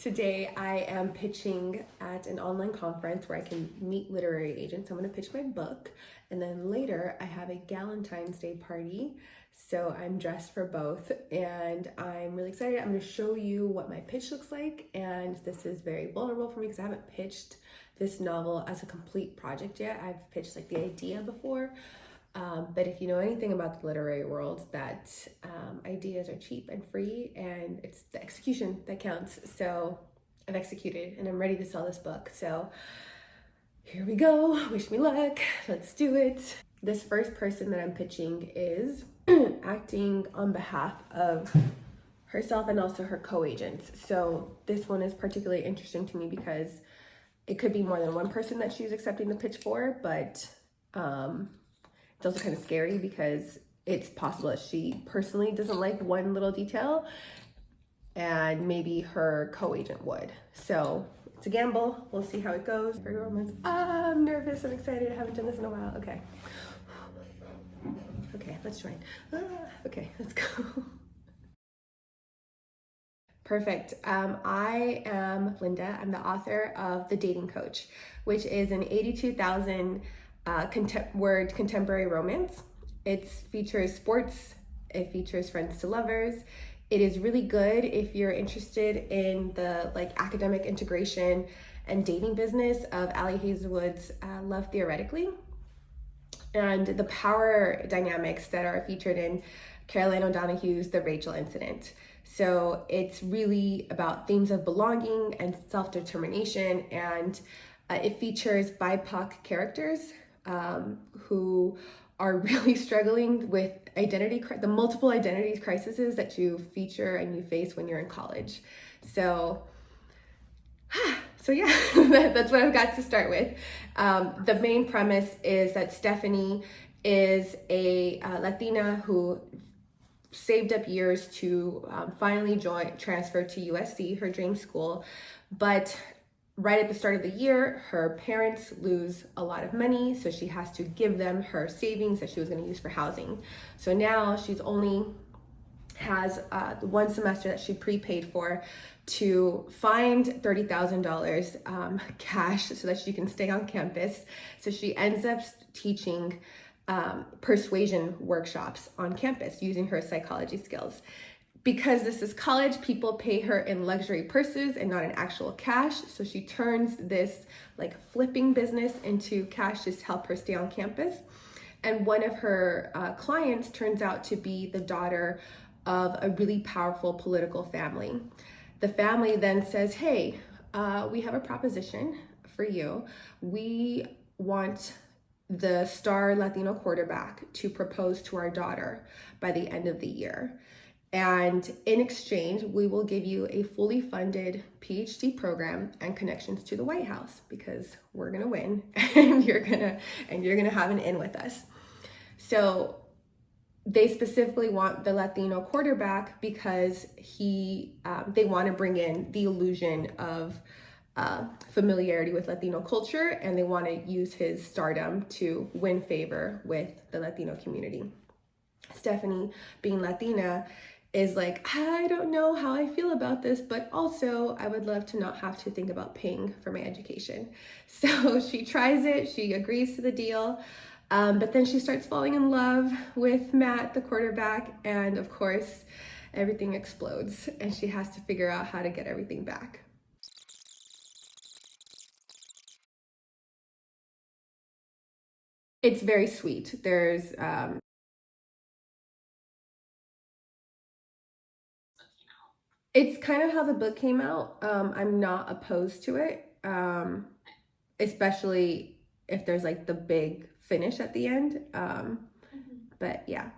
Today I am pitching at an online conference where I can meet literary agents. I'm going to pitch my book, and then later I have a Galentine's Day party. So I'm dressed for both, and I'm really excited. I'm going to show you what my pitch looks like, and this is very vulnerable for me because I haven't pitched this novel as a complete project yet. I've pitched like the idea before. But if you know anything about the literary world, that ideas are cheap and free, and it's the execution that counts. So I've executed and I'm ready to sell this book. So here we go. Wish me luck. Let's do it. This first person that I'm pitching is acting on behalf of herself and also her co-agents. So this one is particularly interesting to me because it could be more than one person that she's accepting the pitch for, but it's also kind of scary because it's possible that she personally doesn't like one little detail and maybe her co-agent would. So it's a gamble. We'll see how it goes. I'm nervous. I'm excited. I haven't done this in a while. Okay. Okay, let's try. Okay, let's go. Perfect. I am Linda. I'm the author of The Dating Coach, which is an 82,000 word contemporary romance. It features sports, it features friends to lovers. It is really good if you're interested in the academic integration and dating business of Ali Hazelwood's Love Theoretically, and the power dynamics that are featured in Caroline O'Donoghue's The Rachel Incident. So it's really about themes of belonging and self-determination, and it features BIPOC characters who are really struggling with the multiple identity crises that you feature and you face when you're in college. So yeah, that's what I've got to start with. The main premise is that Stephanie is a Latina who saved up years to finally transfer to USC, her dream school, but right at the start of the year, her parents lose a lot of money, so she has to give them her savings that she was going to use for housing. So now she's only has one semester that she prepaid for to find $30,000 cash so that she can stay on campus. So she ends up teaching persuasion workshops on campus using her psychology skills. Because this is college, people pay her in luxury purses and not in actual cash. So she turns this flipping business into cash to help her stay on campus. And one of her clients turns out to be the daughter of a really powerful political family. The family then says, hey, we have a proposition for you. We want the star Latino quarterback to propose to our daughter by the end of the year. And in exchange, we will give you a fully funded PhD program and connections to the White House, because we're gonna win and you're gonna have an in with us. So they specifically want the Latino quarterback because they want to bring in the illusion of familiarity with Latino culture, and they want to use his stardom to win favor with the Latino community. Stephanie, being Latina, is I don't know how I feel about this, but also I would love to not have to think about paying for my education. So she tries it, she agrees to the deal, but then she starts falling in love with Matt, the quarterback, and of course, everything explodes, and she has to figure out how to get everything back. It's very sweet. There's It's kind of how the book came out. I'm not opposed to it, especially if there's the big finish at the end. But yeah.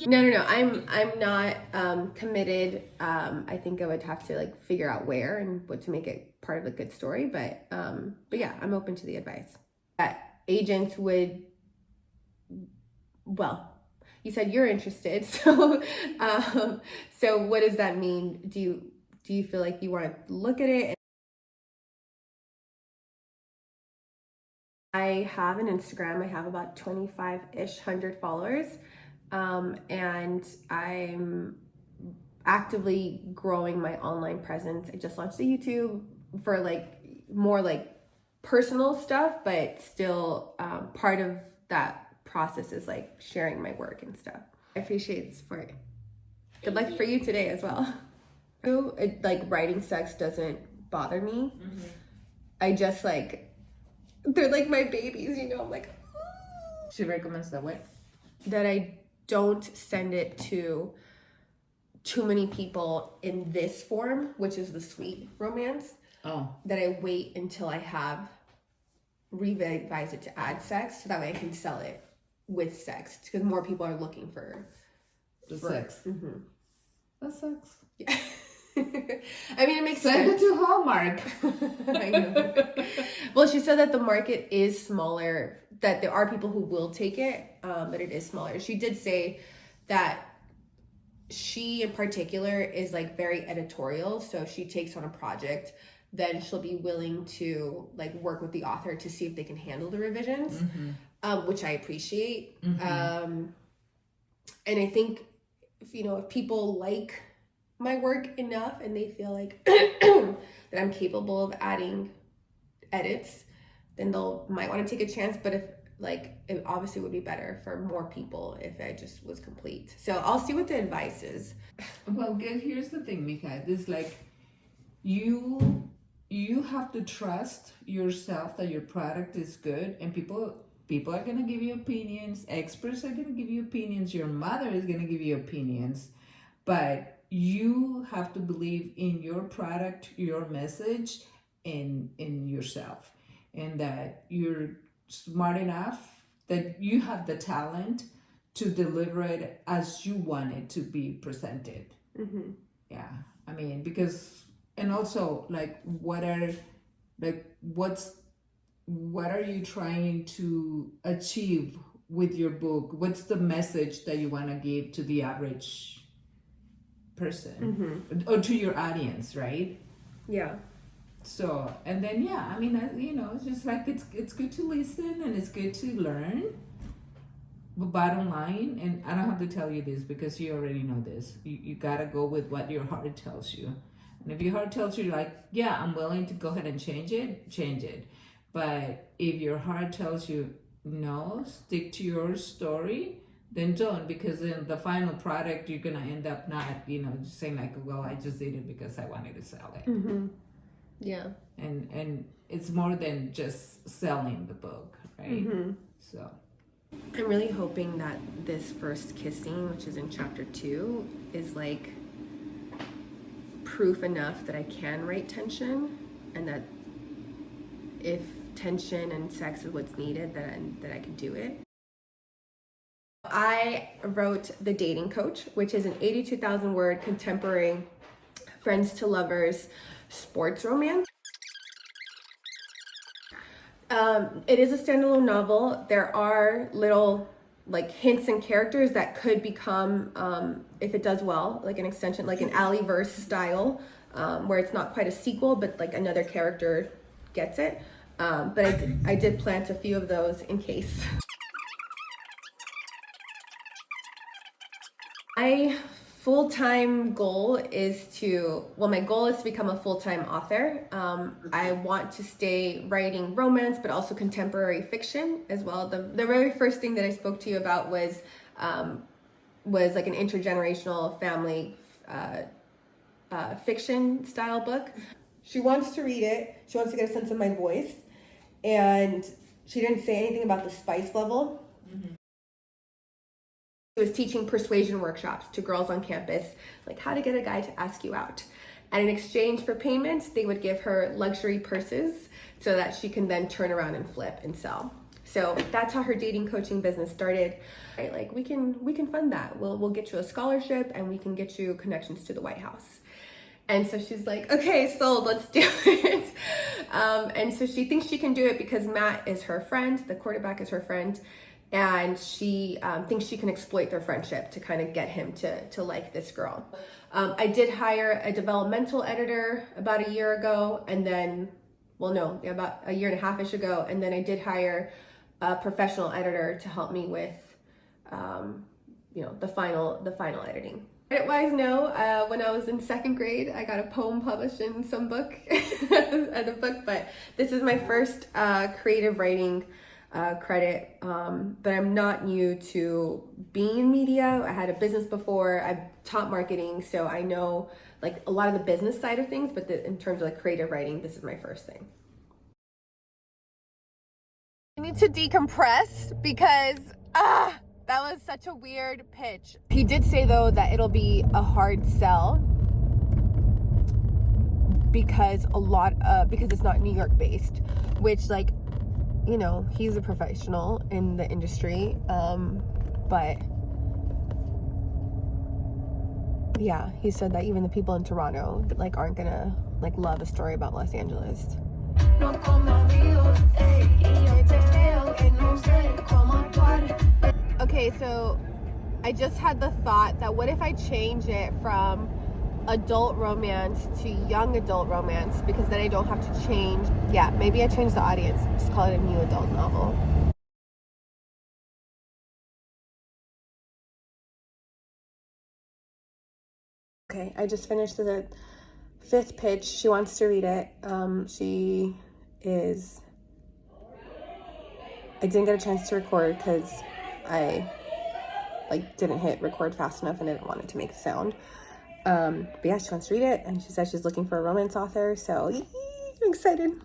No. I'm not committed. I think I would have to figure out where and what to make it part of a good story. But yeah, I'm open to the advice. Agents would, well, you said you're interested, so so what does that mean? Do you feel like you want to look at it? I have an Instagram. I have about 25-ish hundred followers, and actively growing my online presence. I just launched a YouTube for like more like personal stuff, but still part of that process is like sharing my work and stuff. I appreciate the support. Good luck for you today as well. Like writing sex doesn't bother me. I just like, they're like my babies, you know. I'm like, She recommends that way. that I don't send it to too many people in this form, which is the sweet romance. Oh. That I wait until I have revised it to add sex, so that way I can sell it with sex, because more people are looking for sex. That sucks. Yeah. I mean, it makes Send sense. it to Hallmark. I know. Well, she said that the market is smaller, that there are people who will take it, but it is smaller. She did say that she in particular is like very editorial, so if she takes on a project, then she'll be willing to like work with the author to see if they can handle the revisions, which I appreciate. And I think if people like my work enough and they feel like that I'm capable of adding edits, then they'll might want to take a chance. But if it obviously would be better for more people if I just was complete. So I'll see what the advice is. Well, good. Here's the thing, Mika. It's like you have to trust yourself that your product is good, and people are gonna give you opinions. Experts are gonna give you opinions. Your mother is gonna give you opinions, but you have to believe in your product, your message, and in yourself, and that you're smart enough, that you have the talent to deliver it as you want it to be presented. Yeah, I mean, because, and also like what are you trying to achieve with your book? What's the message that you want to give to the average person or to your audience, right? Yeah. So, and then I mean, it's just like it's good to listen and it's good to learn. But bottom line, and I don't have to tell you this because you already know this, you gotta go with what your heart tells you. And if your heart tells you like, yeah, I'm willing to go ahead and change it. But if your heart tells you no, stick to your story, then don't, because in the final product you're gonna end up not, just saying like, well, I just did it because I wanted to sell it. Yeah. And it's more than just selling the book, right? So I'm really hoping that this first kiss scene, which is in chapter 2, is like proof enough that I can write tension, and that if tension and sex is what's needed, that I can do it. I wrote The Dating Coach, which is an 82,000 word contemporary friends to lovers sports romance. It is a standalone novel. There are little like hints and characters that could become, if it does well, like an extension, like an Alleyverse style, where it's not quite a sequel, but like another character gets it. But I did plant a few of those in case. My full-time goal is my goal is to become a full-time author. I want to stay writing romance, but also contemporary fiction as well. The very first thing that I spoke to you about was like an intergenerational family fiction style book. She wants to read it. She wants to get a sense of my voice, and she didn't say anything about the spice level. She was teaching persuasion workshops to girls on campus, like how to get a guy to ask you out. And in exchange for payment, they would give her luxury purses so that she can then turn around and flip and sell. So that's how her dating coaching business started. Right, like we can fund that. We'll get you a scholarship and we can get you connections to the White House. And so she's like, okay, sold, let's do it. And so she thinks she can do it because Matt is her friend, the quarterback is her friend. And she thinks she can exploit their friendship to kind of get him to like this girl. I did hire a developmental editor about a year ago, and then, about a year and a half-ish ago, and then I did hire a professional editor to help me with, the final editing. Credit-wise, no. When I was in 2nd grade, I got a poem published in some book at the book, but this is my first creative writing credit. But I'm not new to being in media. I had a business before. I've taught marketing, so I know like a lot of the business side of things, but in terms of like creative writing, this is my first thing. I need to decompress because that was such a weird pitch. He did say though that it'll be a hard sell because because it's not New York based, which, like, you know, he's a professional in the industry, but yeah, he said that even the people in Toronto like aren't gonna like love a story about Los Angeles. Okay, so I just had the thought that what if I change it from adult romance to young adult romance, because then I don't have to change. Yeah, maybe I change the audience, just call it a new adult novel. Okay, I just finished the 5th pitch. She wants to read it. I didn't get a chance to record because I like didn't hit record fast enough and I didn't want it to make a sound. But yeah, she wants to read it, and she says she's looking for a romance author, so I'm excited.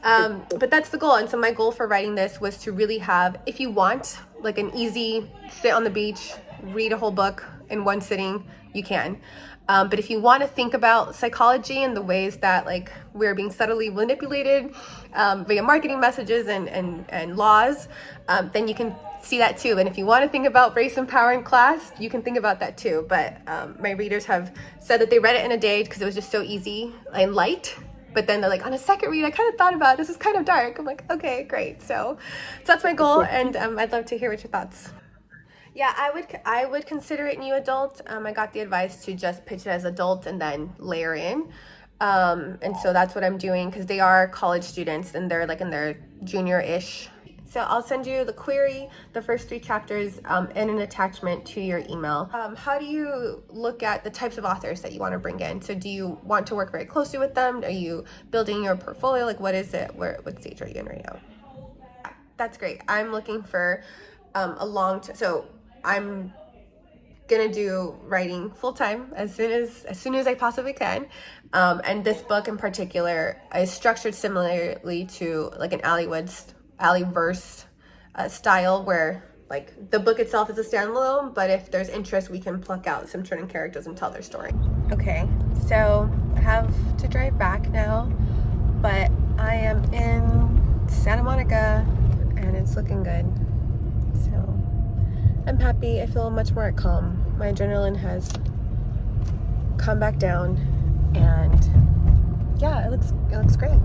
But that's the goal. And so my goal for writing this was to really have, if you want like an easy sit on the beach, read a whole book in one sitting, you can. But if you want to think about psychology and the ways that like we're being subtly manipulated via marketing messages and laws, then you can see that too. And if you want to think about race and power in class, you can think about that too. But my readers have said that they read it in a day because it was just so easy and light. But then they're like, on a second read, I kind of thought about it. This is kind of dark. I'm like, okay, great. So that's my goal, and I'd love to hear what your thoughts. Yeah, I would consider it new adult. I got the advice to just pitch it as adult and then layer in. And so that's what I'm doing because they are college students and they're like in their junior-ish. So I'll send you the query, the first 3 chapters, and an attachment to your email. How do you look at the types of authors that you want to bring in? So do you want to work very closely with them? Are you building your portfolio? Like, what is it? What stage are you in right now? That's great. I'm looking for so I'm gonna do writing full-time as soon as I possibly can. And this book in particular is structured similarly to like an Alley verse style, where like the book itself is a standalone, but if there's interest, we can pluck out some certain characters and tell their story. Okay, so I have to drive back now, but I am in Santa Monica and it's looking good. So I'm happy. I feel much more at calm. My adrenaline has come back down, and yeah, it looks great.